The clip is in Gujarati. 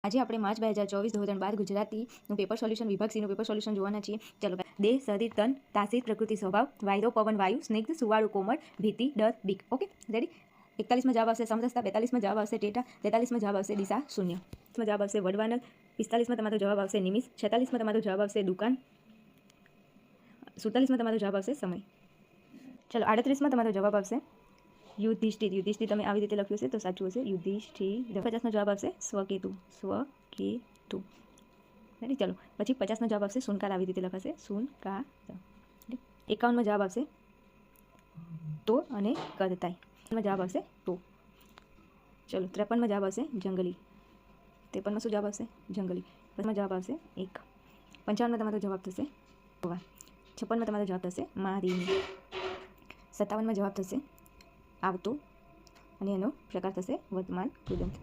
આજે આપણે માર્ચ 2024 ધોરણ 12 ગુજરાતીનું પેપર સોલ્યુશન વિભાગ સીનું પેપર સોલ્યુશન જોવાના છીએ. ચલો, દેહ, શરીર, તન, તાસીર, પ્રકૃતિ, સ્વભાવ, વાયરો, પવન, વાયુ, સ્નિગ્ધ, સુવાળું, કોમળ, ભીતિ, ડર, બીક. Okay, ready. 41માં જવાબ આવશે સમરસતા, 42માં જવાબ આવશે ટેટા, 43માં જવાબ આવશે દિશા શૂન્ય, 45માં જવાબ આવશે વડવાનર, 45માં તમારો જવાબ આવશે નિમિષ, 46માં તમારો જવાબ આવશે દુકાન, 47માં તમારો જવાબ આવશે સમય. ચલો, 38માં તમારો જવાબ આવશે યુધિષ્ઠિર. યુધિષ્ઠિર તમે આવી રીતે લખ્યું છે તો સાચું હશે યુધિષ્ઠિર. 50નો જવાબ આવશે સ્વકેતુ. સ્વકેતુ. રેડી. ચલો, પછી 50નો જવાબ આવશે સુનકાર. આવી રીતે લખાશે સુનકાર. 51માં જવાબ આવશે તો અને કરતાઈ. માં જવાબ આવશે તો. ચલો, 53માં જવાબ આવશે જંગલી. 53માં શું જવાબ આવશે જંગલી. 55માં જવાબ આવશે એક. 55માં તમારો જવાબ થશે 56માં તમારો જવાબ થશે મારીને. 57માં જવાબ થશે આવતો અને એનો પ્રકાર થશે વર્તમાન કૃદંત.